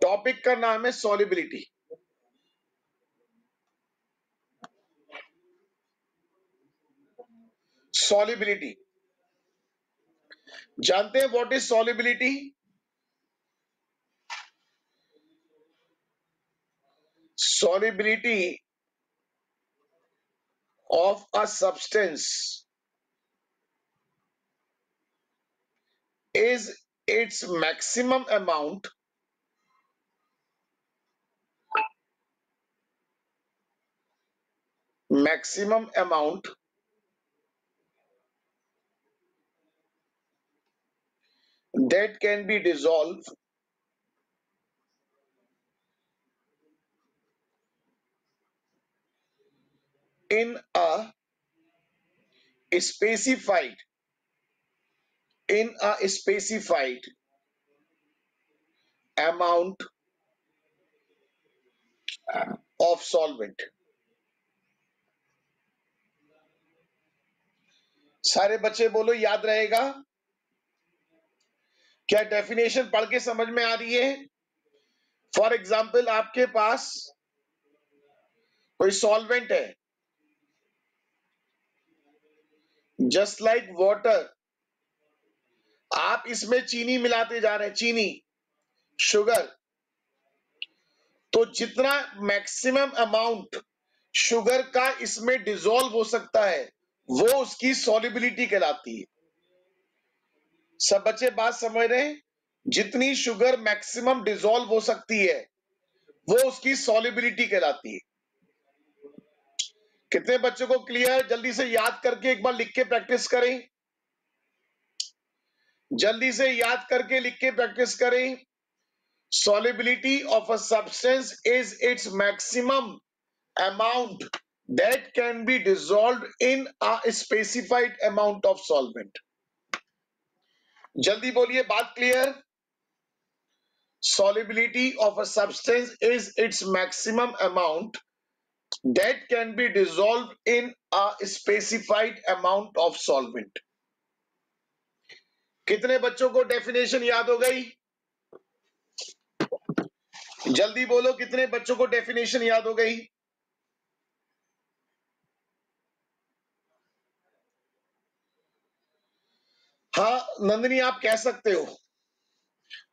Topic का नाम है सॉलिबिलिटी। सॉलिबिलिटी जानते हैं what is solubility? Solubility of a substance is its maximum amount that can be dissolved in a specified amount of solvent। सारे बच्चे बोलो, याद रहेगा? क्या डेफिनेशन पढ़ के समझ में आ रही है? फॉर एग्जाम्पल, आपके पास कोई सॉल्वेंट है, जस्ट लाइक वाटर। आप इसमें चीनी मिलाते जा रहे हैं, चीनी, शुगर। तो जितना मैक्सिमम अमाउंट शुगर का इसमें डिसॉल्व हो सकता है वो उसकी सॉलिबिलिटी कहलाती है। सब बच्चे बात समझ रहे हैं? जितनी शुगर मैक्सिमम डिसॉल्व हो सकती है वो उसकी सॉलिबिलिटी कहलाती है। कितने बच्चों को क्लियर? जल्दी से याद करके एक बार लिख के प्रैक्टिस करें। जल्दी से याद करके लिख के प्रैक्टिस करें। Solubility of a substance is its maximum amount that can be dissolved in a specified amount of solvent। जल्दी बोलिए, बात clear? Solubility of a substance is its maximum amount that can be dissolved in a specified amount of solvent। कितने बच्चों को definition याद हो गई? जल्दी बोलो, कितने बच्चों को डेफिनेशन याद हो गई? हाँ नंदिनी, आप कह सकते हो।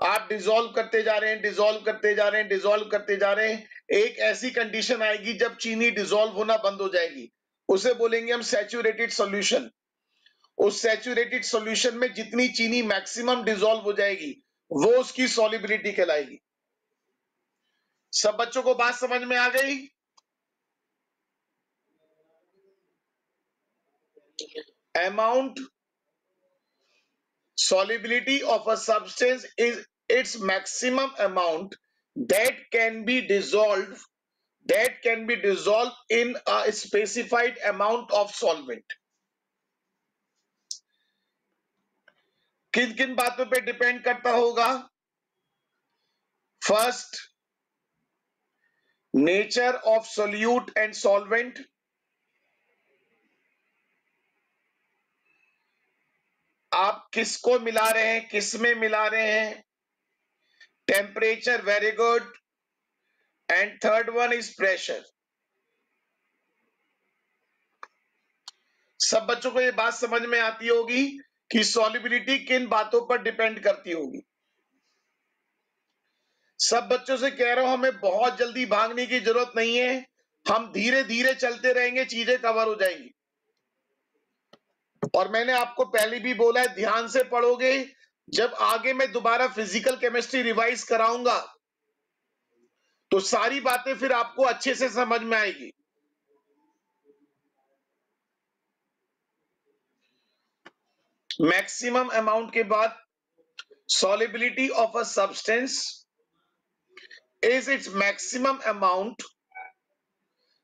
आप डिसॉल्व करते जा रहे हैं, डिसॉल्व करते जा रहे हैं, डिसॉल्व करते जा रहे हैं। एक ऐसी कंडीशन आएगी जब चीनी डिसॉल्व होना बंद हो जाएगी, उसे बोलेंगे हम सैचुरेटेड सॉल्यूशन। उस सैचुरेटेड सॉल्यूशन में जितनी चीनी मैक्सिमम डिसॉल्व हो जाएगी वो उसकी सॉलिबिलिटी कहलाएगी। सब बच्चों को बात समझ में आ गई? Amount solubility of a substance is its maximum amount that can be dissolved in a specified amount of solvent। किन किन बातों पे डिपेंड करता होगा? First, nature of solute and solvent. आप किसको मिला रहे हैं, किस में मिला रहे हैं। Temperature, very good. And third one is pressure. सब बच्चों को ये बात समझ में आती होगी कि सॉलिबिलिटी किन बातों पर डिपेंड करती होगी। सब बच्चों से कह रहा हूं, हमें बहुत जल्दी भागने की जरूरत नहीं है, हम धीरे धीरे चलते रहेंगे, चीजें कवर हो जाएंगी। और मैंने आपको पहले भी बोला है, ध्यान से पढ़ोगे। जब आगे मैं दोबारा फिजिकल केमिस्ट्री रिवाइज कराऊंगा तो सारी बातें फिर आपको अच्छे से समझ में आएगी। मैक्सिमम अमाउंट के बाद solubility of a substance is its maximum amount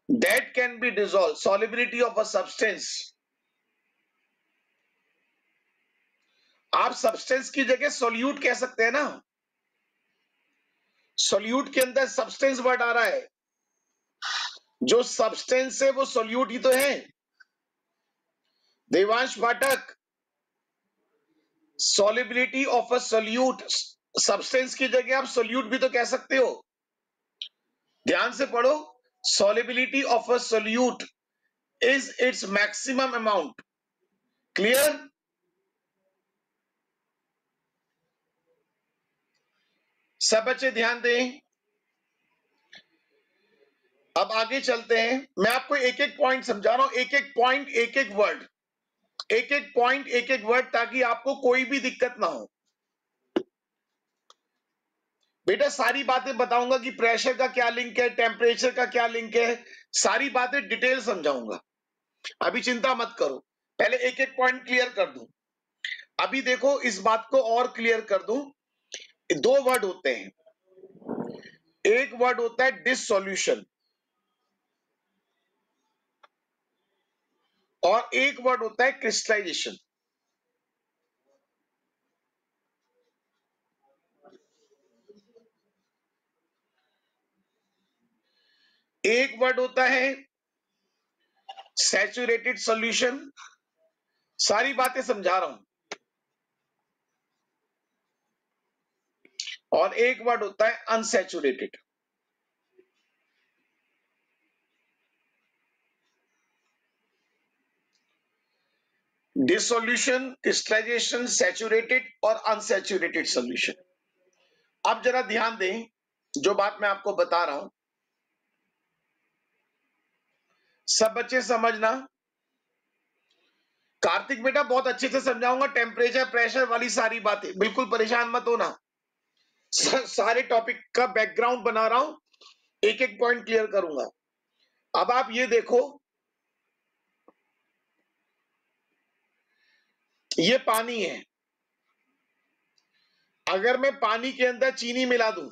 that can be dissolved। solubility of a substance, आप सब्सटेंस की जगह सोल्यूट कह सकते हैं ना। सोल्यूट के अंदर सब्सटेंस वर्ड आ रहा है, जो सब्सटेंस है वो सोल्यूट ही तो है। देवांश पाठक, solubility of a solute substance की जगह आप सोल्यूट भी तो कह सकते हो। ध्यान से पढ़ो, solubility of a solute is its maximum amount. Clear? सब बच्चे ध्यान दें। अब आगे चलते हैं, मैं आपको एक एक पॉइंट समझा रहा हूं, एक एक पॉइंट, एक एक वर्ड, एक एक पॉइंट, एक एक वर्ड, ताकि आपको कोई भी दिक्कत ना हो। बेटा सारी बातें बताऊंगा कि प्रेशर का क्या लिंक है, टेम्परेचर का क्या लिंक है, सारी बातें डिटेल समझाऊंगा। अभी चिंता मत करो, पहले एक एक पॉइंट क्लियर कर दूं। अभी देखो, इस बात को और क्लियर कर दूं, दो वर्ड होते हैं। एक वर्ड होता है डिसॉल्यूशन और एक वर्ड होता है क्रिस्टलाइजेशन। एक वर्ड होता है सैचुरेटेड सॉल्यूशन, सारी बातें समझा रहा हूं, और एक वर्ड होता है अनसैचुरेटेड। डिसॉल्यूशन, क्रिस्टलाइजेशन, सैचुरेटेड और अनसैचुरेटेड सॉल्यूशन। अब जरा ध्यान दें, जो बात मैं आपको बता रहा हूं, सब बच्चे समझना। कार्तिक बेटा बहुत अच्छे से समझाऊंगा, टेम्परेचर प्रेशर वाली सारी बातें, बिल्कुल परेशान मत होना। सारे टॉपिक का बैकग्राउंड बना रहा हूं, एक एक पॉइंट क्लियर करूंगा। अब आप ये देखो, ये पानी है, अगर मैं पानी के अंदर चीनी मिला दूं,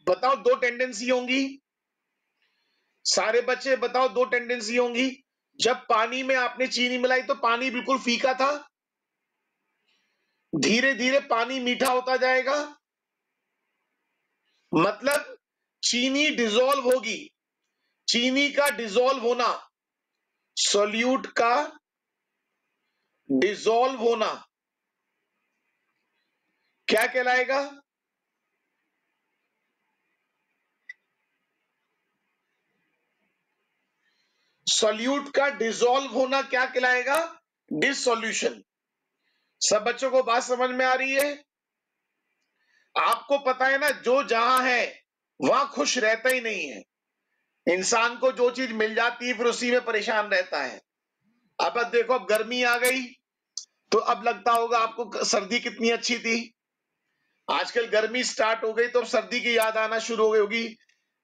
बताओ दो टेंडेंसी होंगी। सारे बच्चे बताओ, दो टेंडेंसी होंगी। जब पानी में आपने चीनी मिलाई तो पानी बिल्कुल फीका था, धीरे धीरे पानी मीठा होता जाएगा, मतलब चीनी डिसॉल्व होगी। चीनी का डिसॉल्व होना, सोल्यूट का डिसॉल्व होना क्या कहलाएगा? सोल्यूट का डिसॉल्व होना क्या कहलाएगा? डिसॉल्यूशन। सब बच्चों को बात समझ में आ रही है? आपको पता है ना, जो जहां है वहां खुश रहता ही नहीं है। इंसान को जो चीज मिल जाती है फिर उसी में परेशान रहता है। अब देखो, अब गर्मी आ गई तो अब लगता होगा आपको सर्दी कितनी अच्छी थी। आजकल गर्मी स्टार्ट हो गई तो अब सर्दी की याद आना शुरू हो गई होगी।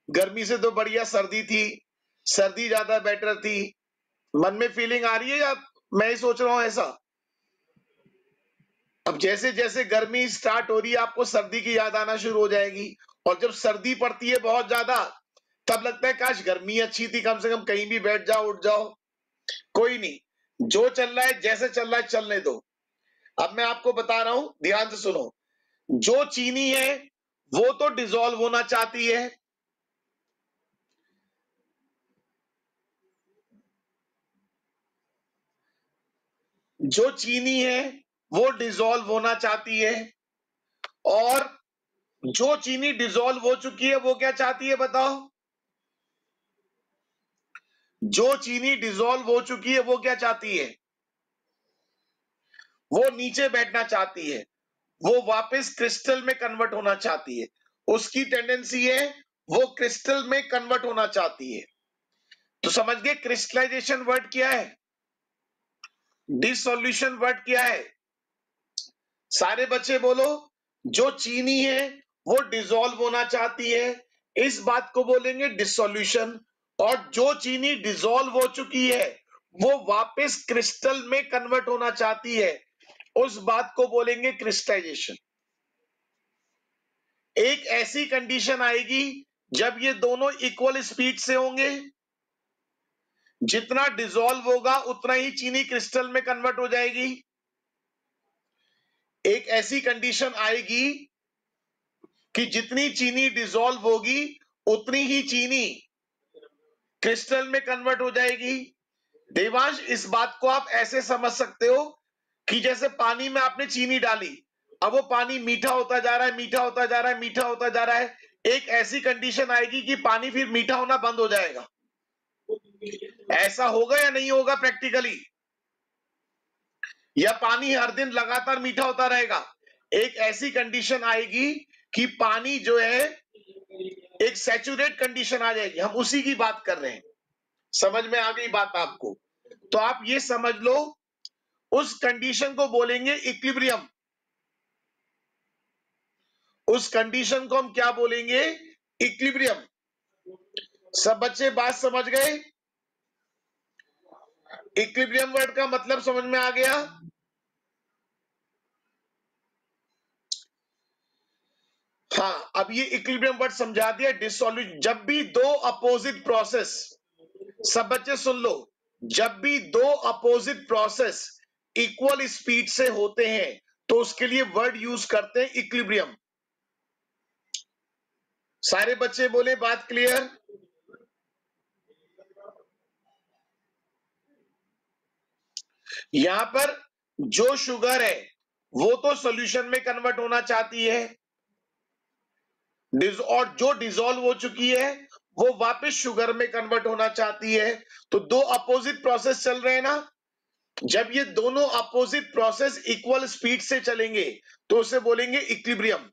गर्मी से तो बढ़िया सर्दी थी, सर्दी ज्यादा बेटर थी। मन में फीलिंग आ रही है या मैं ही सोच रहा हूं ऐसा? अब जैसे जैसे गर्मी स्टार्ट हो रही है आपको सर्दी की याद आना शुरू हो जाएगी, और जब सर्दी पड़ती है बहुत ज्यादा तब लगता है काश गर्मी अच्छी थी, कम से कम कहीं भी बैठ जाओ, उठ जाओ। कोई नहीं, जो चल रहा है जैसे चल रहा है चलने दो। अब मैं आपको बता रहा हूं, ध्यान से सुनो। जो चीनी है वो तो डिसॉल्व होना चाहती है, जो चीनी है वो डिसॉल्व होना चाहती है, और जो चीनी डिसॉल्व हो चुकी है वो क्या चाहती है बताओ? जो चीनी डिसॉल्व हो चुकी है वो क्या चाहती है? वो नीचे बैठना चाहती है, वो वापस क्रिस्टल में कन्वर्ट होना चाहती है। उसकी टेंडेंसी है वो क्रिस्टल में कन्वर्ट होना चाहती है। तो समझ गए क्रिस्टलाइजेशन वर्ड क्या है, डिसॉल्यूशन वर्ड क्या है? सारे बच्चे बोलो। जो चीनी है वो डिसॉल्व होना चाहती है, इस बात को बोलेंगे डिसॉल्यूशन। और जो चीनी डिसॉल्व हो चुकी है वो वापस क्रिस्टल में कन्वर्ट होना चाहती है, उस बात को बोलेंगे क्रिस्टलाइजेशन। एक ऐसी कंडीशन आएगी जब ये दोनों इक्वल स्पीड से होंगे, जितना डिसॉल्व होगा उतना ही चीनी क्रिस्टल में कन्वर्ट हो जाएगी। एक ऐसी कंडीशन आएगी कि जितनी चीनी डिसॉल्व होगी उतनी ही चीनी क्रिस्टल में कन्वर्ट हो जाएगी। देवांश, इस बात को आप ऐसे समझ सकते हो कि जैसे पानी में आपने चीनी डाली, अब वो पानी मीठा होता जा रहा है, मीठा होता जा रहा है, मीठा होता जा रहा है, एक ऐसी कंडीशन आएगी कि पानी फिर मीठा होना बंद हो जाएगा। ऐसा होगा या नहीं होगा प्रैक्टिकली? या पानी हर दिन लगातार मीठा होता रहेगा? एक ऐसी कंडीशन आएगी कि पानी जो है एक सैचुरेट कंडीशन आ जाएगी। हम उसी की बात कर रहे हैं। समझ में आ गई बात आपको? तो आप ये समझ लो, उस कंडीशन को बोलेंगे इक्विलिब्रियम। उस कंडीशन को हम क्या बोलेंगे? इक्विलिब्रियम। सब बच्चे बात समझ गए? इक्विलिब्रियम वर्ड का मतलब समझ में आ गया? हाँ, अब ये इक्विलिब्रियम वर्ड समझा दिया। डिसोल्यूशन, जब भी दो अपोजिट प्रोसेस, सब बच्चे सुन लो, जब भी दो अपोजिट प्रोसेस इक्वल स्पीड से होते हैं तो उसके लिए वर्ड यूज करते हैं इक्विलिब्रियम। सारे बच्चे बोले बात क्लियर? यहां पर जो शुगर है वो तो सॉल्यूशन में कन्वर्ट होना चाहती है, और जो डिसॉल्व हो चुकी है वो वापस शुगर में कन्वर्ट होना चाहती है। तो दो अपोजिट प्रोसेस चल रहे हैं ना, जब ये दोनों अपोजिट प्रोसेस इक्वल स्पीड से चलेंगे तो उसे बोलेंगे इक्विलिब्रियम।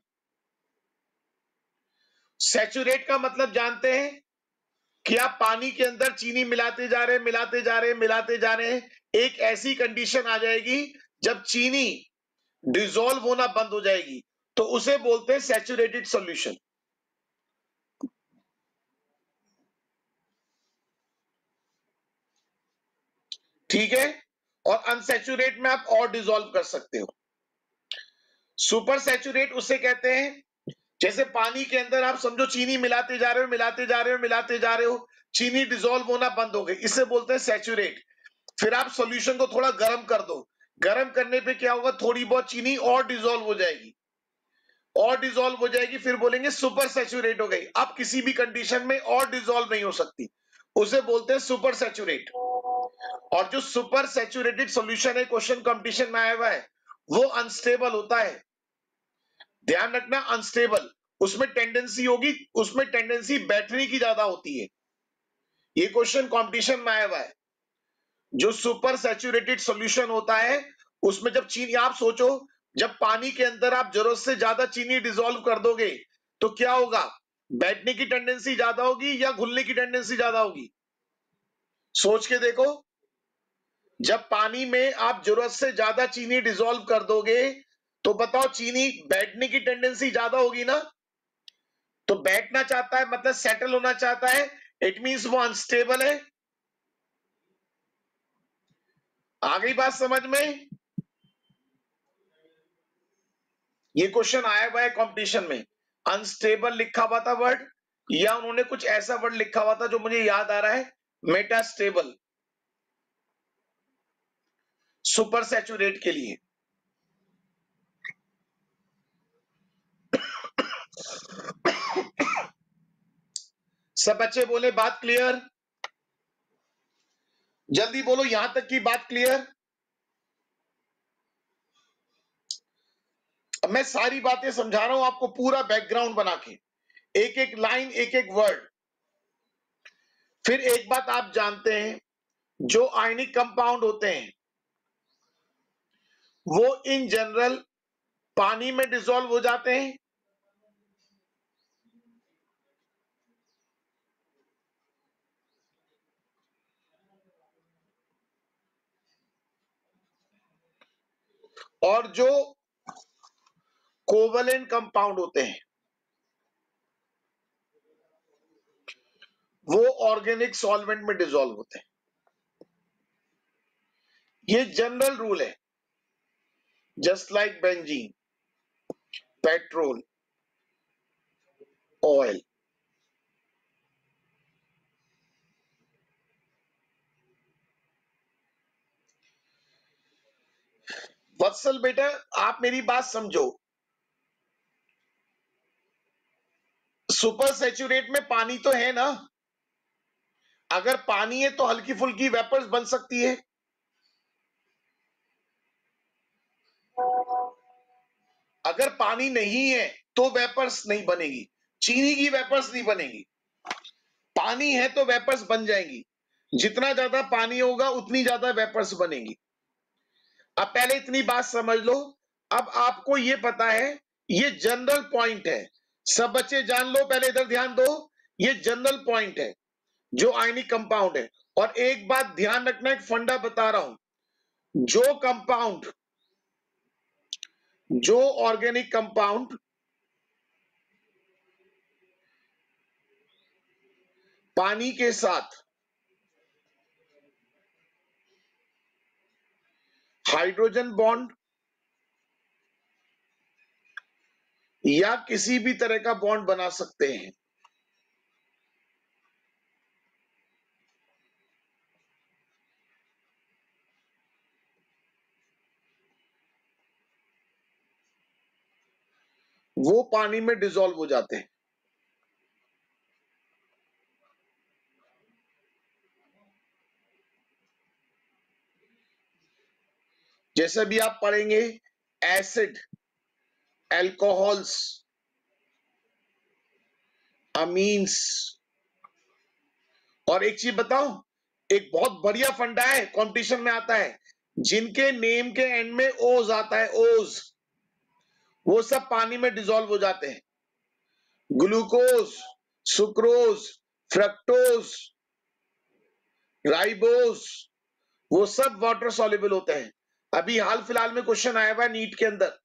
सैचुरेट का मतलब जानते हैं कि आप पानी के अंदर चीनी मिलाते जा रहे हैं, मिलाते जा रहे हैं, मिलाते जा रहे हैं, एक ऐसी कंडीशन आ जाएगी जब चीनी डिसॉल्व होना बंद हो जाएगी, तो उसे बोलते हैं सैचुरेटेड सॉल्यूशन। ठीक है? और अनसैचुरेट में आप और डिसॉल्व कर सकते हो। सुपर सैचुरेट उसे कहते हैं जैसे पानी के अंदर आप समझो चीनी मिलाते जा रहे हो, मिलाते जा रहे हो, मिलाते जा रहे हो, चीनी डिसॉल्व होना बंद हो गई, इसे बोलते हैं सैचुरेट। फिर आप सॉल्यूशन को थोड़ा गर्म कर दो, गर्म करने पे क्या होगा, थोड़ी बहुत चीनी और डिसॉल्व हो जाएगी, और डिसॉल्व हो जाएगी, फिर बोलेंगे सुपर सैचुरेट हो गई। अब किसी भी कंडीशन में और डिसॉल्व नहीं हो सकती, उसे बोलते हैं सुपर सैचुरेट। और जो सुपर सैचुरेटेड सॉल्यूशन है, क्वेश्चन कंपटीशन में आया हुआ है, वो अनस्टेबल होता है। ध्यान रखना, अनस्टेबल, उसमें टेंडेंसी होगी, उसमें टेंडेंसी बैटरी की ज्यादा होती है। ये क्वेश्चन कंपटीशन में आया हुआ है। जो सुपर सैचुरेटेड सॉल्यूशन होता है उसमें जब चीनी, आप सोचो जब पानी के अंदर आप जरूरत से ज्यादा चीनी डिसॉल्व कर दोगे तो क्या होगा, बैठने की टेंडेंसी ज्यादा होगी या घुलने की टेंडेंसी ज्यादा होगी? सोच के देखो, जब पानी में आप जरूरत से ज्यादा चीनी डिसॉल्व कर दोगे तो बताओ चीनी बैठने की टेंडेंसी ज्यादा होगी ना? तो बैठना चाहता है मतलब सेटल होना चाहता है, इट मींस वो अनस्टेबल है। आ गई बात समझ में? ये क्वेश्चन आया हुआ है कंपटीशन में, अनस्टेबल लिखा हुआ था वर्ड, या उन्होंने कुछ ऐसा वर्ड लिखा हुआ था जो मुझे याद आ रहा है, मेटास्टेबल, सुपर सैचुरेट के लिए। सब बच्चे बोले बात क्लियर? जल्दी बोलो, यहां तक की बात क्लियर? अब मैं सारी बातें समझा रहा हूं आपको, पूरा बैकग्राउंड बना के, एक एक लाइन, एक एक वर्ड। फिर एक बात आप जानते हैं, जो आयनिक कंपाउंड होते हैं वो इन जनरल पानी में डिसॉल्व हो जाते हैं, और जो कोवलेंट कंपाउंड होते हैं वो ऑर्गेनिक सॉल्वेंट में डिसॉल्व होते हैं। ये जनरल रूल है, just like benzene, petrol, oil. Vatsal बेटा, आप मेरी बात समझो, सुपर सैचुरेट में पानी तो है ना, अगर पानी है तो हल्की फुल्की वेपर्स बन सकती है, अगर पानी नहीं है तो वेपर्स नहीं बनेगी, चीनी की वेपर्स नहीं बनेगी। पानी है तो वेपर्स बन जाएंगी, जितना ज्यादा पानी होगा उतनी ज्यादा वेपर्स बनेगी। अब पहले इतनी बात समझ लो। अब आपको ये पता है, ये जनरल पॉइंट है, सब बच्चे जान लो, पहले इधर ध्यान दो, ये जनरल पॉइंट है जो आयनिक कंपाउंड है। और एक बात ध्यान रखना, एक फंडा बता रहा हूं, जो कंपाउंड, जो ऑर्गेनिक कंपाउंड पानी के साथ हाइड्रोजन बॉन्ड या किसी भी तरह का बॉन्ड बना सकते हैं, वो पानी में डिसॉल्व हो जाते हैं। जैसे भी आप पढ़ेंगे, एसिड, एल्कोहल्स, अमीन्स। और एक चीज बताऊं, एक बहुत बढ़िया फंडा है, कंपटीशन में आता है, जिनके नेम के एंड में ओज आता है, ओज, वो सब पानी में डिसॉल्व हो जाते हैं। ग्लूकोज, सुक्रोज, फ्रक्टोज, राइबोज, वो सब वाटर सॉल्युबल होते हैं। अभी हाल फिलहाल में क्वेश्चन आया हुआ है नीट के अंदर,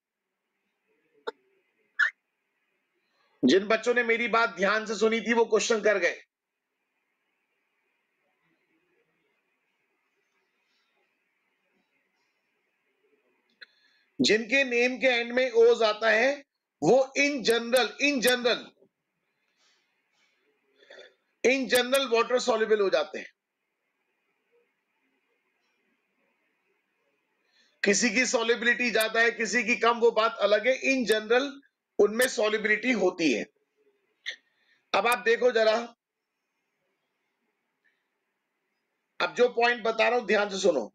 जिन बच्चों ने मेरी बात ध्यान से सुनी थी वो क्वेश्चन कर गए। जिनके नेम के एंड में ओज आता है वो इन जनरल वाटर सॉल्युबल हो जाते हैं। किसी की सॉल्युबिलिटी ज्यादा है, किसी की कम, वो बात अलग है, इन जनरल उनमें सॉल्युबिलिटी होती है। अब आप देखो जरा, अब जो पॉइंट बता रहा हूं ध्यान से सुनो।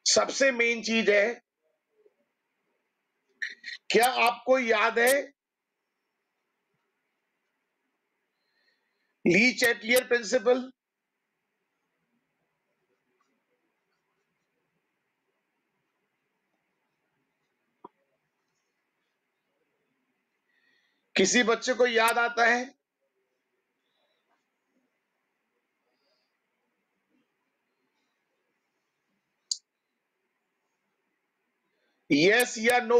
सबसे मेन चीज है, क्या आपको याद है ली चैटलियर प्रिंसिपल? किसी बच्चे को याद आता है? यस या नो?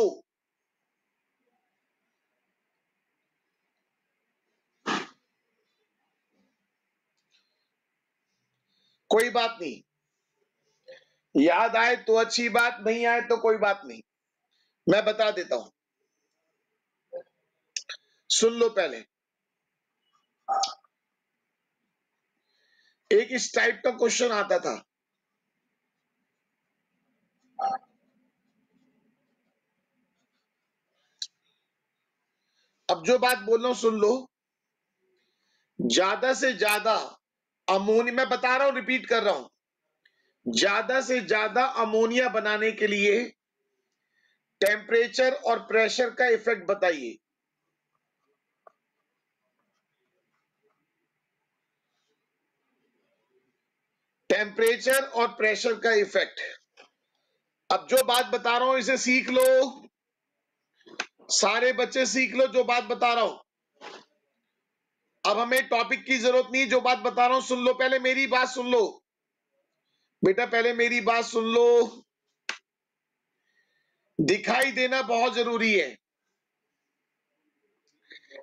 कोई बात नहीं, याद आए तो अच्छी बात, नहीं आए तो कोई बात नहीं, मैं बता देता हूं, सुन लो पहले। एक इस टाइप का क्वेश्चन आता था, अब जो बात बोल रहा हूं सुन लो। ज्यादा से ज्यादा अमोनिया, मैं बता रहा हूं, रिपीट कर रहा हूं, ज्यादा से ज्यादा अमोनिया बनाने के लिए टेम्परेचर और प्रेशर का इफेक्ट बताइए। टेम्परेचर और प्रेशर का इफेक्ट। अब जो बात बता रहा हूं इसे सीख लो, सारे बच्चे सीख लो जो बात बता रहा हूं। अब हमें टॉपिक की जरूरत नहीं, जो बात बता रहा हूं सुन लो, पहले मेरी बात सुन लो बेटा, पहले मेरी बात सुन लो। दिखाई देना बहुत जरूरी है।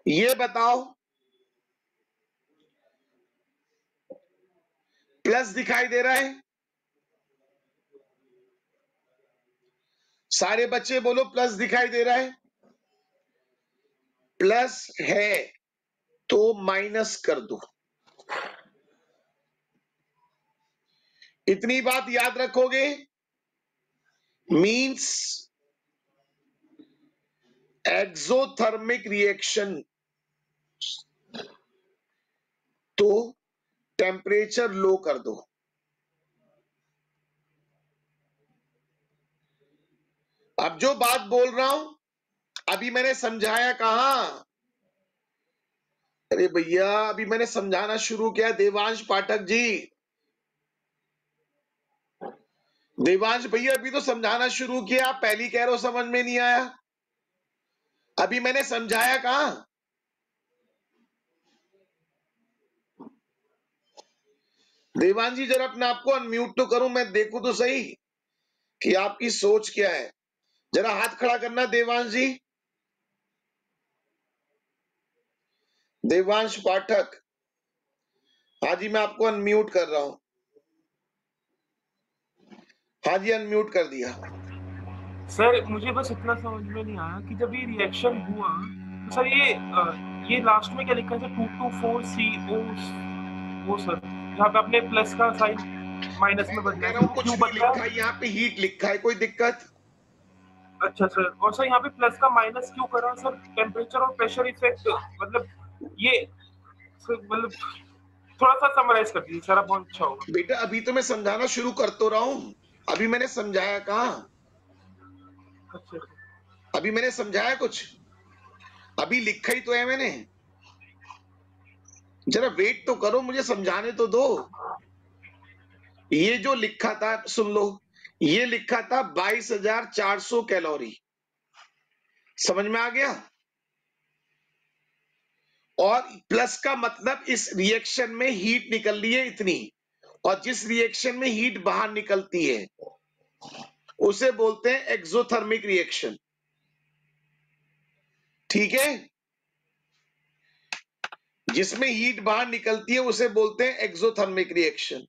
ये बताओ, प्लस दिखाई दे रहा है? सारे बच्चे बोलो, प्लस दिखाई दे रहा है? प्लस है तो माइनस कर दो। इतनी बात याद रखोगे, मींस एक्सोथर्मिक रिएक्शन तो टेम्परेचर लो कर दो। अब जो बात बोल रहा हूं अभी मैंने समझाया कहां? अरे भैया अभी मैंने समझाना शुरू किया। देवांश पाठक जी, देवांश भैया अभी तो समझाना शुरू किया, आप पहली कह रहे हो समझ में नहीं आया। अभी मैंने समझाया कहां? देवांश जी जरा अपने आप को अनम्यूट तो करूं, मैं देखूं तो सही कि आपकी सोच क्या है। जरा हाथ खड़ा करना देवांश जी। देवांश पाठक, हाँ जी मैं आपको अनम्यूट कर रहा हूं। हाँ जी अनम्यूट कर दिया। सर मुझे बस इतना समझ में नहीं आया कि जब ये रिएक्शन हुआ तो सर ये लास्ट में क्या लिखा है सर, 224CO वो सर, जहाँ पे आपने प्लस का साइन माइनस मैं में तो बदला कह है रहा सर, हूं वो कुछ क्यों नहीं बदला लिखा है? है, यहाँ पे हीट लिखा है, कोई दिक्कत? अच्छा सर, और सर यहाँ पे प्लस का माइनस क्यों करा सर? टेम्परेचर और प्रेशर इफेक्ट मतलब ये मतलब थोड़ा सा समराइज कर दीजिए सर, आप बहुत अच्छा होगा। बेटा अभी तो मैं समझाना शुरू कर तो रहा हूं, अभी मैंने समझाया कहां? अच्छा अभी मैंने समझाया कुछ? अभी लिखा ही तो है मैंने। जरा वेट तो करो, मुझे समझाने तो दो। ये जो लिखा था सुन लो, ये लिखा था 22,400 कैलोरी, समझ में आ गया? और प्लस का मतलब इस रिएक्शन में हीट निकल रही है इतनी, और जिस रिएक्शन में हीट बाहर निकलती है उसे बोलते हैं एक्सोथर्मिक रिएक्शन। ठीक है, जिसमें हीट बाहर निकलती है उसे बोलते हैं एक्सोथर्मिक रिएक्शन।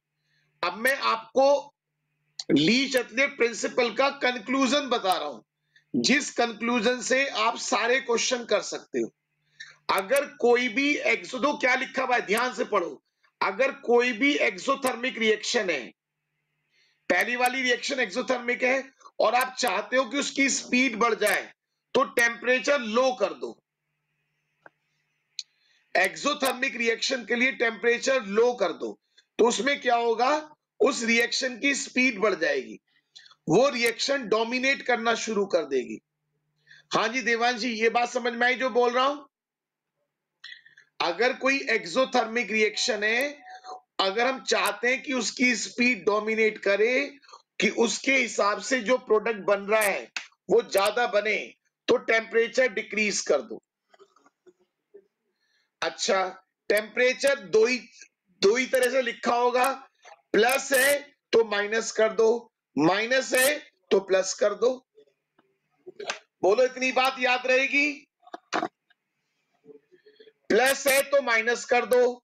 अब मैं आपको ली चतले प्रिंसिपल का कंक्लूजन बता रहा हूं, जिस कंक्लूजन से आप सारे क्वेश्चन कर सकते हो। अगर कोई भी एक्सो, क्या लिखा हुआ है ध्यान से पढ़ो, अगर कोई भी एक्सोथर्मिक रिएक्शन है, पहली वाली रिएक्शन एक्सोथर्मिक है और आप चाहते हो कि उसकी स्पीड बढ़ जाए तो टेम्परेचर लो कर दो। एक्सोथर्मिक रिएक्शन के लिए टेम्परेचर लो कर दो, तो उसमें क्या होगा, उस रिएक्शन की स्पीड बढ़ जाएगी, वो रिएक्शन डोमिनेट करना शुरू कर देगी। हाँ जी देवांश जी, ये बात समझ में आई जो बोल रहा हूं? अगर कोई एक्सोथर्मिक रिएक्शन है, अगर हम चाहते हैं कि उसकी स्पीड डोमिनेट करे, कि उसके हिसाब से जो प्रोडक्ट बन रहा है वो ज्यादा बने, तो टेम्परेचर डिक्रीज कर दो। अच्छा, टेम्परेचर दो ही तरह से लिखा होगा, प्लस है तो माइनस कर दो, माइनस है तो प्लस कर दो। बोलो इतनी बात याद रहेगी? प्लस है तो माइनस कर दो।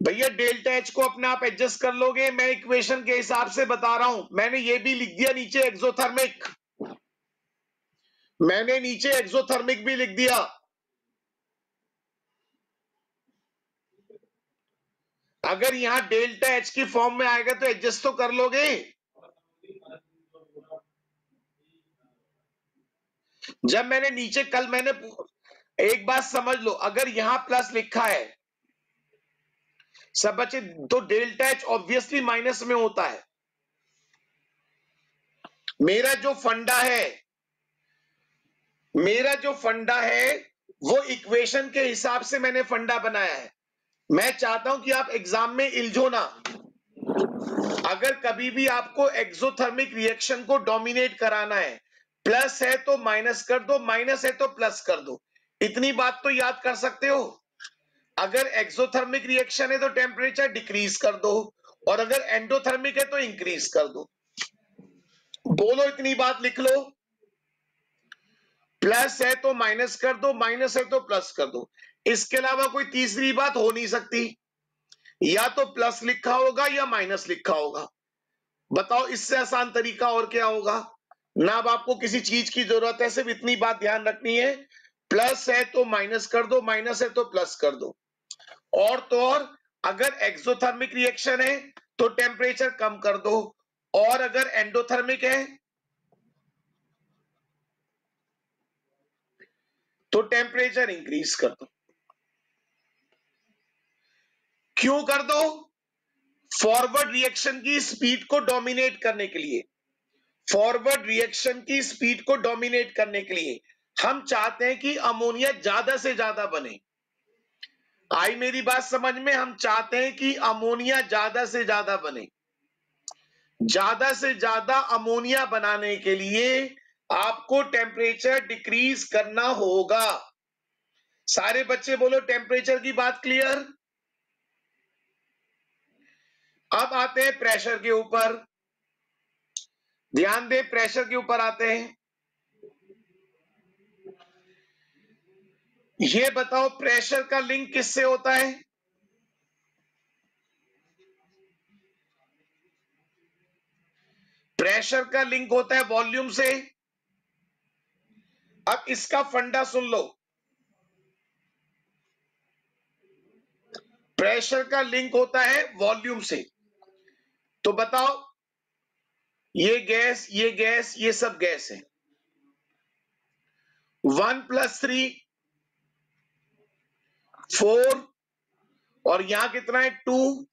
भैया डेल्टा एच को अपने आप एडजस्ट कर लोगे, मैं इक्वेशन के हिसाब से बता रहा हूं। मैंने ये भी लिख दिया नीचे एक्सोथर्मिक, मैंने नीचे एक्सोथर्मिक भी लिख दिया। अगर यहां डेल्टा एच की फॉर्म में आएगा तो एडजस्ट तो कर लोगे। जब मैंने नीचे कल मैंने एक बात समझ लो, अगर यहां प्लस लिखा है सब बच्चे, तो डेल्टा एच ऑब्वियसली माइनस में होता है। मेरा जो फंडा है, मेरा जो फंडा है वो इक्वेशन के हिसाब से मैंने फंडा बनाया है। मैं चाहता हूं कि आप एग्जाम में इल्झो ना। अगर कभी भी आपको एक्सोथर्मिक रिएक्शन को डोमिनेट कराना है, प्लस है तो माइनस कर दो, माइनस है तो प्लस कर दो। इतनी बात तो याद कर सकते हो। अगर एक्सोथर्मिक रिएक्शन है तो टेम्परेचर डिक्रीज कर दो, और अगर एंडोथर्मिक है तो इंक्रीज कर दो। बोलो इतनी बात लिख लो। प्लस है तो माइनस कर दो, माइनस है तो प्लस कर दो। इसके अलावा कोई तीसरी बात हो नहीं सकती, या तो प्लस लिखा होगा या माइनस लिखा होगा। बताओ इससे आसान तरीका और क्या होगा? ना अब आपको किसी चीज की जरूरत है, सिर्फ इतनी बात ध्यान रखनी है, प्लस है तो माइनस कर दो, माइनस है तो प्लस कर दो। और तो और, अगर एक्सोथर्मिक रिएक्शन है तो टेम्परेचर कम कर दो, और अगर एंडोथर्मिक है तो टेम्परेचर इंक्रीज कर दो। क्यों कर दो? फॉरवर्ड रिएक्शन की स्पीड को डोमिनेट करने के लिए, फॉरवर्ड रिएक्शन की स्पीड को डोमिनेट करने के लिए हम चाहते हैं कि अमोनिया ज्यादा से ज्यादा बने। आई मेरी बात समझ में? हम चाहते हैं कि अमोनिया ज्यादा से ज्यादा बने। ज्यादा से ज्यादा अमोनिया बनाने के लिए आपको टेम्परेचर डिक्रीज करना होगा। सारे बच्चे बोलो टेम्परेचर की बात क्लियर। अब आते हैं प्रेशर के ऊपर, ध्यान दें, प्रेशर के ऊपर आते हैं। ये बताओ प्रेशर का लिंक किससे होता है? प्रेशर का लिंक होता है वॉल्यूम से। अब इसका फंडा सुन लो, प्रेशर का लिंक होता है वॉल्यूम से। तो बताओ, ये गैस, ये गैस, ये सब गैस है। 1 + 3 4 और यहां कितना है 2।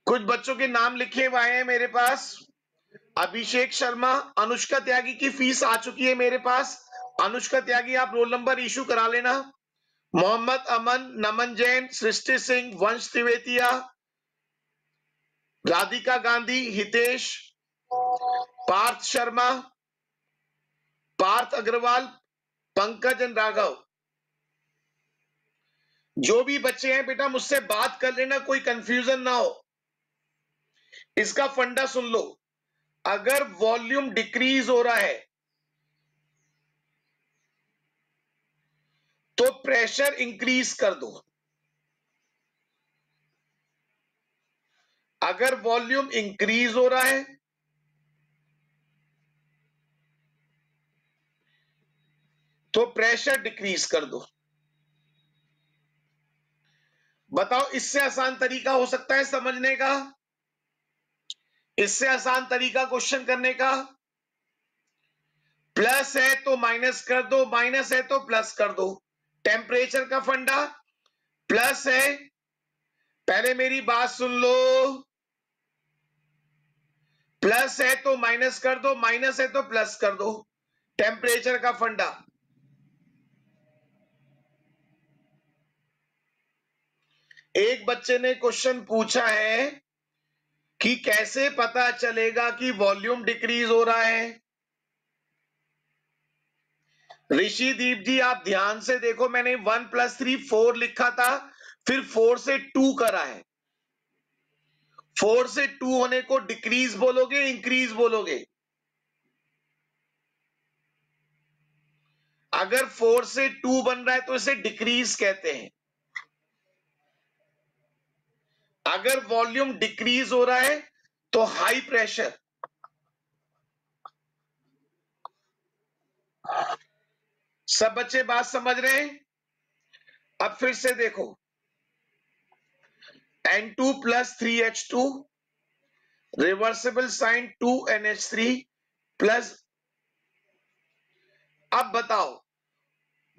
कुछ बच्चों के नाम लिखे हुए हैं मेरे पास। अभिषेक शर्मा, अनुष्का त्यागी की फीस आ चुकी है मेरे पास। अनुष्का त्यागी आप रोल नंबर इशू करा लेना। मोहम्मद अमन, नमन जैन, सृष्टि सिंह, वंश तिवेतिया, राधिका गांधी, हितेश, पार्थ शर्मा, पार्थ अग्रवाल, पंकज एंड राघव। जो भी बच्चे हैं बेटा मुझसे बात कर लेना, कोई कंफ्यूजन ना हो। इसका फंडा सुन लो, अगर वॉल्यूम डिक्रीज हो रहा है तो प्रेशर इंक्रीज कर दो। अगर वॉल्यूम इंक्रीज हो रहा है तो प्रेशर डिक्रीज कर दो। बताओ इससे आसान तरीका हो सकता है समझने का? इससे आसान तरीका क्वेश्चन करने का? प्लस है तो माइनस कर दो, माइनस है तो प्लस कर दो। टेम्परेचर का फंडा प्लस है, पहले मेरी बात सुन लो, प्लस है तो माइनस कर दो, माइनस है तो प्लस कर दो। टेम्परेचर का फंडा। एक बच्चे ने क्वेश्चन पूछा है कि कैसे पता चलेगा कि वॉल्यूम डिक्रीज हो रहा है। ऋषिदीप जी आप ध्यान से देखो, मैंने 1 + 3 4 लिखा था, फिर 4 से 2 करा है। 4 से 2 होने को डिक्रीज बोलोगे, इंक्रीज बोलोगे? अगर 4 से 2 बन रहा है तो इसे डिक्रीज कहते हैं। अगर वॉल्यूम डिक्रीज हो रहा है तो हाई प्रेशर। सब बच्चे बात समझ रहे हैं? अब फिर से देखो, N2 + 3H2 reversible sign 2NH3 plus. अब बताओ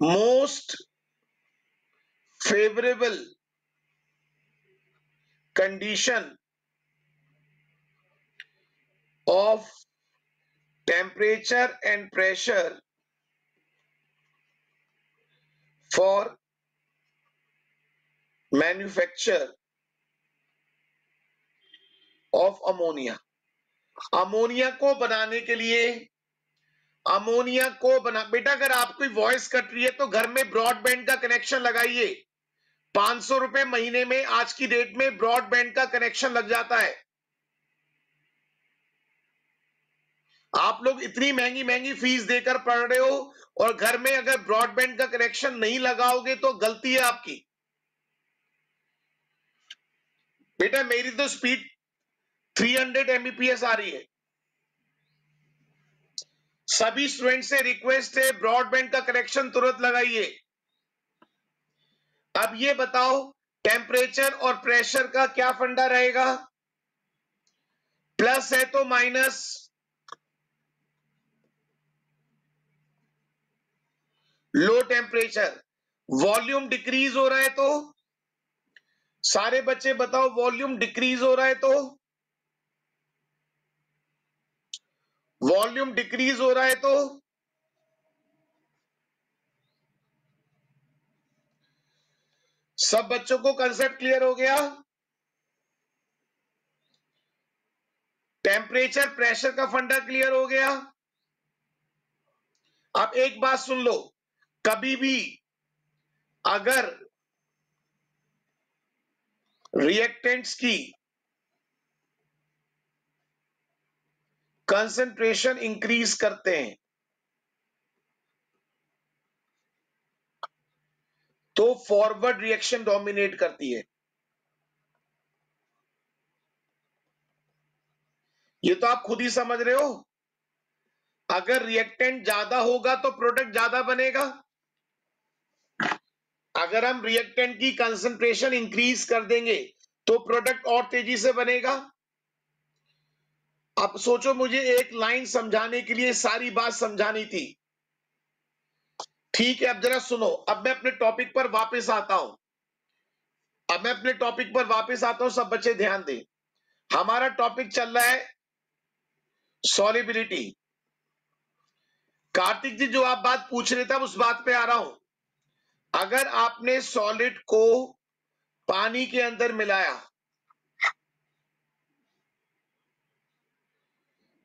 most favourable condition of temperature and pressure for manufacture of ammonia। Ammonia को बनाने के लिए, अमोनिया को बना, बेटा अगर आपकी वॉइस कट रही है तो घर में ब्रॉडबैंड का कनेक्शन लगाइए। 500 रुपए महीने में आज की डेट में ब्रॉडबैंड का कनेक्शन लग जाता है। आप लोग इतनी महंगी महंगी फीस देकर पढ़ रहे हो और घर में अगर ब्रॉडबैंड का कनेक्शन नहीं लगाओगे तो गलती है आपकी। बेटा मेरी तो स्पीड 300 Mbps आ रही है। सभी स्टूडेंट से रिक्वेस्ट है ब्रॉडबैंड का कनेक्शन तुरंत लगाइए। अब ये बताओ टेम्परेचर और प्रेशर का क्या फंडा रहेगा? प्लस है तो माइनस, टेम्परेचर, वॉल्यूम डिक्रीज हो रहा है तो, सारे बच्चे बताओ, वॉल्यूम डिक्रीज हो रहा है तो, वॉल्यूम डिक्रीज हो रहा है तो, सब बच्चों को कंसेप्ट क्लियर हो गया? टेम्परेचर प्रेशर का फंडा क्लियर हो गया? अब एक बात सुन लो, कभी भी अगर रिएक्टेंट्स की कंसंट्रेशन इंक्रीज करते हैं तो फॉरवर्ड रिएक्शन डोमिनेट करती है। ये तो आप खुद ही समझ रहे हो। अगर रिएक्टेंट ज्यादा होगा तो प्रोडक्ट ज्यादा बनेगा। अगर हम रिएक्टेंट की कंसंट्रेशन इंक्रीज कर देंगे तो प्रोडक्ट और तेजी से बनेगा। अब सोचो, मुझे एक लाइन समझाने के लिए सारी बात समझानी थी। ठीक है, अब जरा सुनो, अब मैं अपने टॉपिक पर वापस आता हूं। सब बच्चे ध्यान दें। हमारा टॉपिक चल रहा है सॉलिबिलिटी। कार्तिक जी, जो आप बात पूछ रहे थे, उस बात पे आ रहा हूं। अगर आपने सॉलिड को पानी के अंदर मिलाया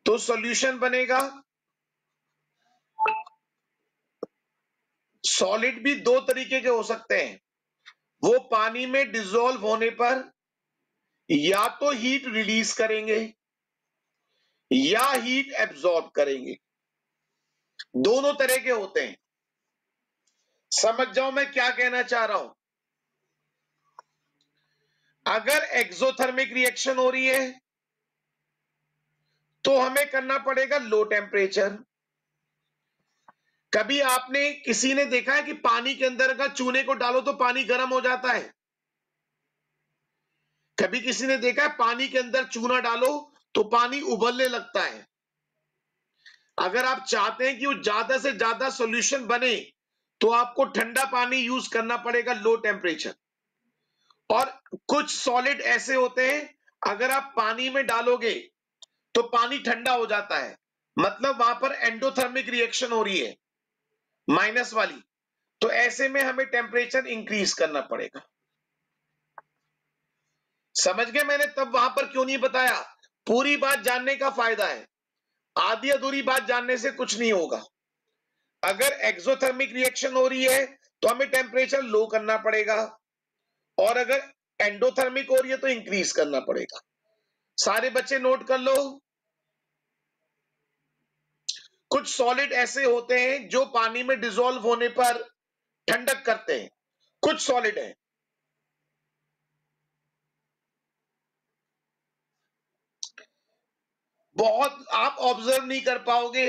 तो सॉल्यूशन बनेगा। सॉलिड भी दो तरीके के हो सकते हैं। वो पानी में डिसॉल्व होने पर या तो हीट रिलीज करेंगे या हीट एब्जॉर्ब करेंगे। दोनों तरह के होते हैं। समझ जाओ मैं क्या कहना चाह रहा हूं। अगर एक्सोथर्मिक रिएक्शन हो रही है तो हमें करना पड़ेगा लो टेम्परेचर। कभी आपने किसी ने देखा है कि पानी के अंदर अगर चूने को डालो तो पानी गर्म हो जाता है? कभी किसी ने देखा है पानी के अंदर चूना डालो तो पानी उबलने लगता है? अगर आप चाहते हैं कि वो ज्यादा से ज्यादा सॉल्यूशन बने तो आपको ठंडा पानी यूज करना पड़ेगा, लो टेम्परेचर। और कुछ सॉलिड ऐसे होते हैं, अगर आप पानी में डालोगे तो पानी ठंडा हो जाता है, मतलब वहां पर एंडोथर्मिक रिएक्शन हो रही है, माइनस वाली। तो ऐसे में हमें टेम्परेचर इंक्रीज करना पड़ेगा। समझ गए मैंने तब वहां पर क्यों नहीं बताया? पूरी बात जानने का फायदा है, आधी अधूरी बात जानने से कुछ नहीं होगा। अगर एक्सोथर्मिक रिएक्शन हो रही है तो हमें टेम्परेचर लो करना पड़ेगा, और अगर एंडोथर्मिक हो रही है तो इंक्रीज करना पड़ेगा। सारे बच्चे नोट कर लो। कुछ सॉलिड ऐसे होते हैं जो पानी में डिसॉल्व होने पर ठंडक करते हैं। कुछ सॉलिड है, बहुत आप ऑब्जर्व नहीं कर पाओगे।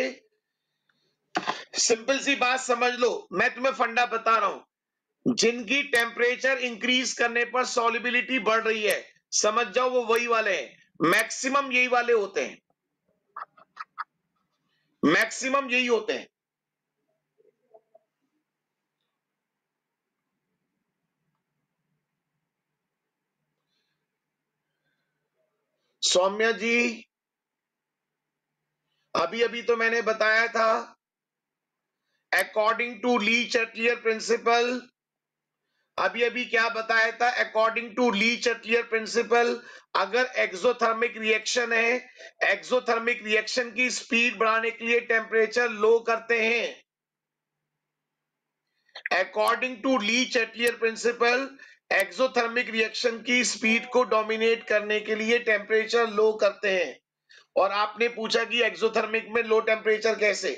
सिंपल सी बात समझ लो, मैं तुम्हें फंडा बता रहा हूं। जिनकी टेम्परेचर इंक्रीज करने पर सॉलिबिलिटी बढ़ रही है, समझ जाओ वो वही वाले हैं। मैक्सिमम यही वाले होते हैं, मैक्सिमम यही होते हैं। सौम्या जी, अभी अभी तो मैंने बताया था, according to Le Chatelier principle. अभी अभी क्या बताया था? According to Le Chatelier principle, अगर एक्सोथर्मिक रिएक्शन है, एक्सोथर्मिक रिएक्शन की स्पीड बढ़ाने के लिए टेम्परेचर लो करते हैं। According to Le Chatelier principle, exothermic reaction की स्पीड को डोमिनेट करने के लिए टेम्परेचर लो करते हैं। और आपने पूछा कि एक्सोथर्मिक में लो टेम्परेचर कैसे?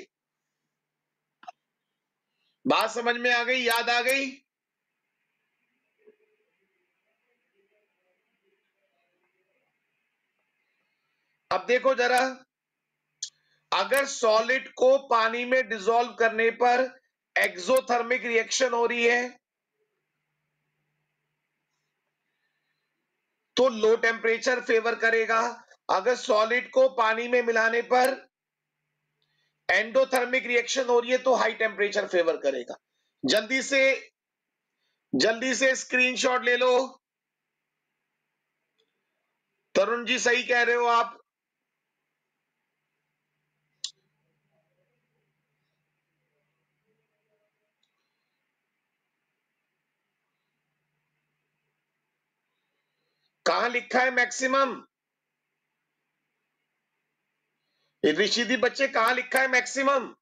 बात समझ में आ गई? याद आ गई? अब देखो जरा, अगर सॉलिड को पानी में डिसॉल्व करने पर एक्सोथर्मिक रिएक्शन हो रही है तो लो टेम्परेचर फेवर करेगा। अगर सॉलिड को पानी में मिलाने पर एंडोथर्मिक रिएक्शन हो रही है तो हाई टेम्परेचर फेवर करेगा। जल्दी से स्क्रीनशॉट ले लो। तरुण जी सही कह रहे हो आप। कहां लिखा है मैक्सिमम? ऋषिदीप बच्चे कहां लिखा है मैक्सिमम?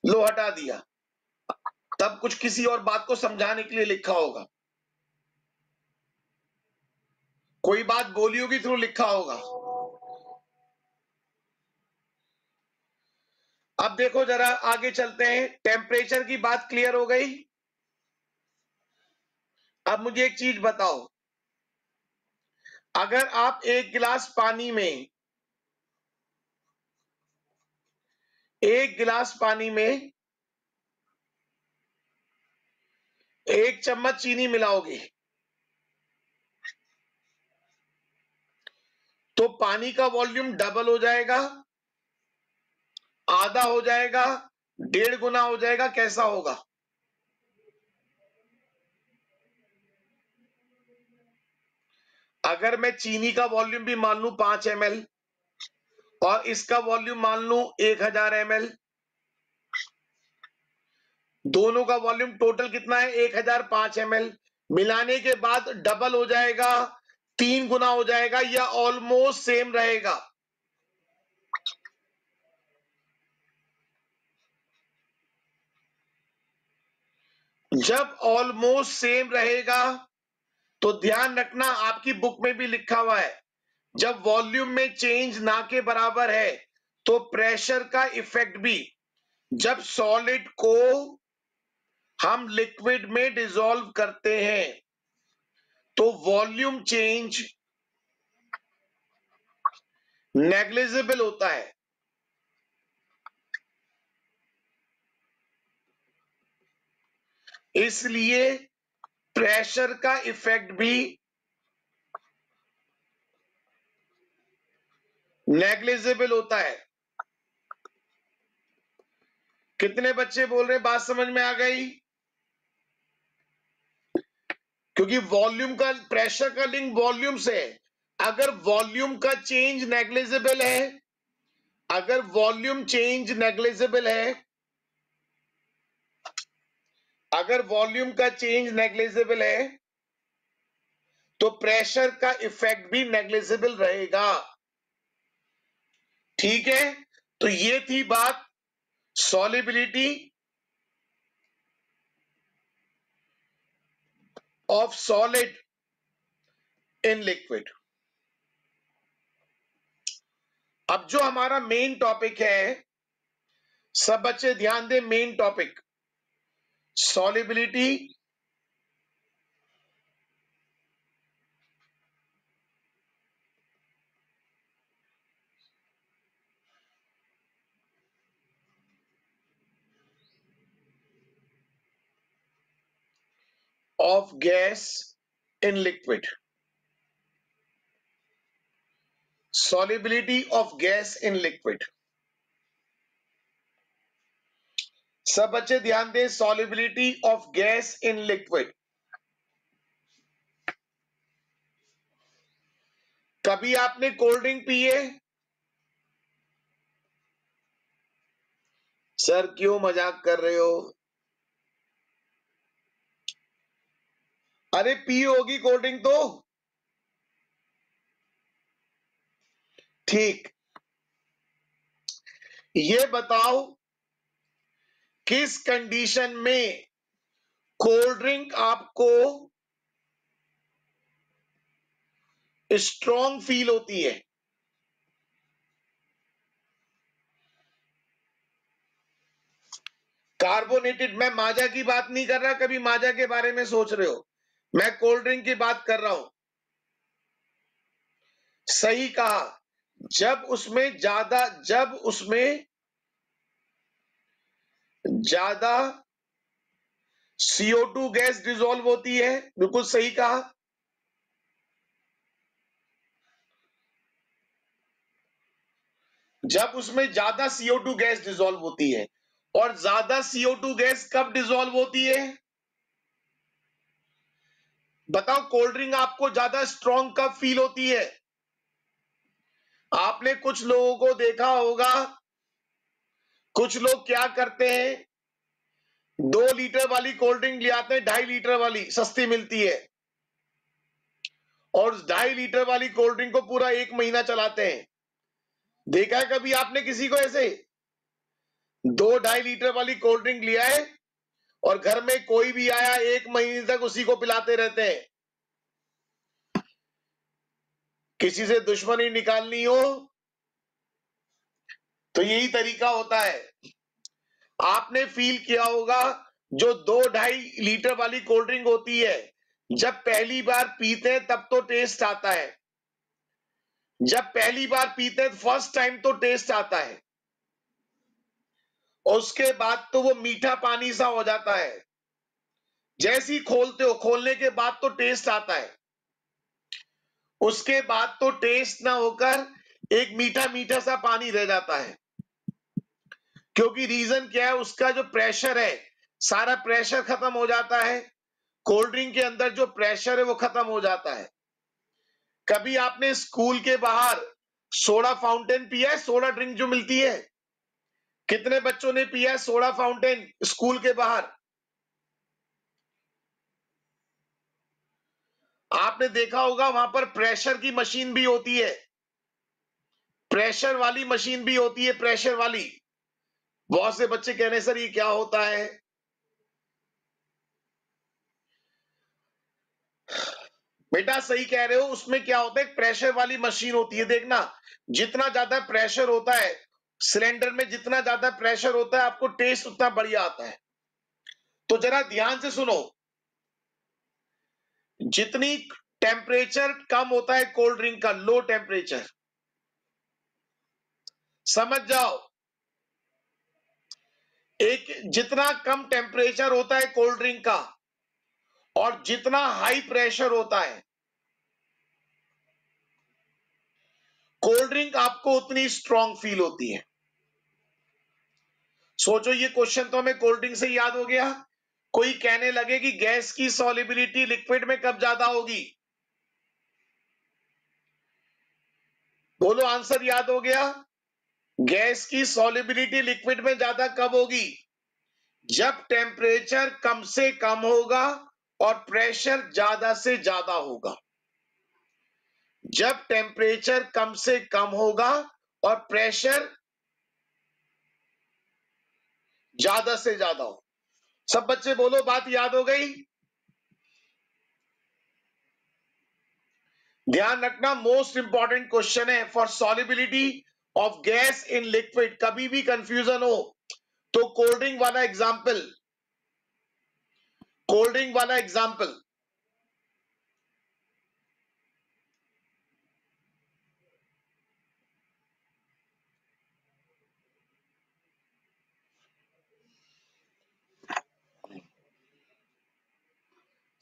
लो हटा दिया। तब कुछ किसी और बात को समझाने के लिए लिखा होगा, कोई बात बोली होगी थ्रू लिखा होगा। अब देखो जरा आगे चलते हैं। टेम्परेचर की बात क्लियर हो गई। अब मुझे एक चीज बताओ, अगर आप एक गिलास पानी में एक चम्मच चीनी मिलाओगे तो पानी का वॉल्यूम डबल हो जाएगा, आधा हो जाएगा, 1.5 गुना हो जाएगा, कैसा होगा? अगर मैं चीनी का वॉल्यूम भी मान लू 5 ml और इसका वॉल्यूम मान लू 1000 ml, दोनों का वॉल्यूम टोटल कितना है? 1005 ml। मिलाने के बाद डबल हो जाएगा, 3 गुना हो जाएगा, या ऑलमोस्ट सेम रहेगा? जब ऑलमोस्ट सेम रहेगा तो ध्यान रखना, आपकी बुक में भी लिखा हुआ है, जब वॉल्यूम में चेंज ना के बराबर है तो प्रेशर का इफेक्ट भी, जब सॉलिड को हम लिक्विड में डिसॉल्व करते हैं तो वॉल्यूम चेंज नेग्लिजिबल होता है। इसलिए प्रेशर का इफेक्ट भी नेग्लिजिबल होता है। कितने बच्चे बोल रहे हैं बात समझ में आ गई? क्योंकि वॉल्यूम का, प्रेशर का लिंक वॉल्यूम से है। अगर वॉल्यूम का चेंज नेग्लिजिबल है, अगर वॉल्यूम चेंज नेग्लिजिबल है, अगर वॉल्यूम का चेंज नेग्लिजिबल है तो प्रेशर का इफेक्ट भी नेग्लिजिबल रहेगा। ठीक है, तो ये थी बात solubility of solid in liquid. अब जो हमारा मेन टॉपिक है, सब बच्चे ध्यान दें, main topic solubility of gas in liquid, solubility of gas in liquid। सब बच्चे ध्यान दें, solubility of gas in liquid। कभी आपने कोल्ड ड्रिंक पी है? सर क्यों मजाक कर रहे हो? अरे पी होगी कोल्ड ड्रिंक तो। ठीक, ये बताओ किस कंडीशन में कोल्ड ड्रिंक आपको स्ट्रॉन्ग फील होती है? कार्बोनेटेड, मैं माजा की बात नहीं कर रहा, कभी माजा के बारे में सोच रहे हो, मैं कोल्ड ड्रिंक की बात कर रहा हूं। सही कहा, जब उसमें ज्यादा CO2 गैस डिसॉल्व होती है, बिल्कुल सही कहा। जब उसमें ज्यादा CO2 गैस डिसॉल्व होती है। और ज्यादा CO2 गैस कब डिसॉल्व होती है? बताओ, कोल्ड ड्रिंक आपको ज्यादा स्ट्रॉन्ग कब फील होती है? आपने कुछ लोगों को देखा होगा, कुछ लोग क्या करते हैं, 2 लीटर वाली कोल्ड ड्रिंक ले आते हैं, 2.5 लीटर वाली सस्ती मिलती है, और 2.5 लीटर वाली कोल्ड ड्रिंक को पूरा 1 महीना चलाते हैं। देखा है कभी आपने किसी को ऐसे? 2-2.5 लीटर वाली कोल्ड ड्रिंक लिया है और घर में कोई भी आया 1 महीने तक उसी को पिलाते रहते हैं। किसी से दुश्मनी निकालनी हो तो यही तरीका होता है। आपने फील किया होगा, जो 2-2.5 लीटर वाली कोल्ड ड्रिंक होती है, जब पहली बार पीते हैं तब तो टेस्ट आता है। जब पहली बार पीते हैं फर्स्ट टाइम तो टेस्ट आता है, और उसके बाद तो वो मीठा पानी सा हो जाता है। जैसे ही खोलते हो, खोलने के बाद तो टेस्ट आता है, उसके बाद तो टेस्ट ना होकर एक मीठा मीठा सा पानी रह जाता है। क्योंकि रीजन क्या है, उसका जो प्रेशर है, सारा प्रेशर खत्म हो जाता है। कोल्ड ड्रिंक के अंदर जो प्रेशर है वो खत्म हो जाता है। कभी आपने स्कूल के बाहर सोडा फाउंटेन पिया है? सोडा ड्रिंक जो मिलती है, कितने बच्चों ने पिया है सोडा फाउंटेन स्कूल के बाहर? आपने देखा होगा वहां पर प्रेशर की मशीन भी होती है, प्रेशर वाली मशीन भी होती है, प्रेशर वाली। बहुत से बच्चे कह रहे हैं सर ये क्या होता है? बेटा सही कह रहे हो, उसमें क्या होता है, प्रेशर वाली मशीन होती है। देखना, जितना ज्यादा प्रेशर होता है सिलेंडर में, जितना ज्यादा प्रेशर होता है आपको टेस्ट उतना बढ़िया आता है। तो जरा ध्यान से सुनो, जितनी टेम्परेचर कम होता है कोल्ड ड्रिंक का, लो टेम्परेचर, समझ जाओ, एक जितना कम टेम्परेचर होता है कोल्ड ड्रिंक का और जितना हाई प्रेशर होता है, कोल्ड ड्रिंक आपको उतनी स्ट्रॉन्ग फील होती है। सोचो, ये क्वेश्चन तो हमें कोल्ड ड्रिंक से याद हो गया। कोई कहने लगे कि गैस की सॉल्युबिलिटी लिक्विड में कब ज्यादा होगी? बोलो, आंसर याद हो गया। गैस की सॉल्युबिलिटी लिक्विड में ज्यादा कब होगी? जब टेम्परेचर कम से कम होगा और प्रेशर ज्यादा से ज्यादा होगा। जब टेम्परेचर कम से कम होगा और प्रेशर ज्यादा से ज्यादा हो। सब बच्चे बोलो, बात याद हो गई? ध्यान रखना, मोस्ट इंपॉर्टेंट क्वेश्चन है for solubility of gas in liquid. कभी भी कंफ्यूजन हो तो कोल्ड ड्रिंक वाला एग्जाम्पल, कोल्ड ड्रिंक वाला एग्जाम्पल,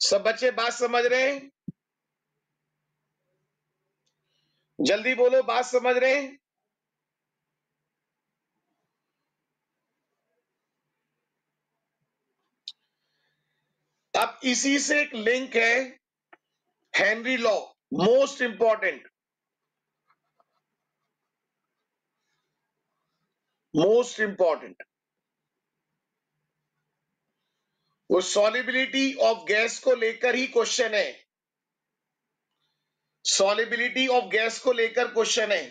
सब बच्चे बात समझ रहे हैं? जल्दी बोलो, बात समझ रहे हैं? अब इसी से एक लिंक है, Henry law, most important, most important. वो सॉल्युबिलिटी ऑफ गैस को लेकर ही क्वेश्चन है, सॉल्युबिलिटी ऑफ गैस को लेकर क्वेश्चन है।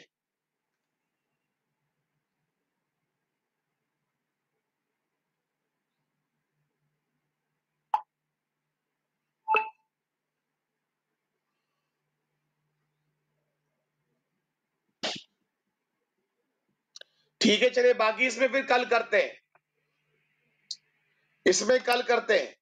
ठीक है, चलिए बाकी इसमें फिर कल करते हैं, इसमें कल करते हैं।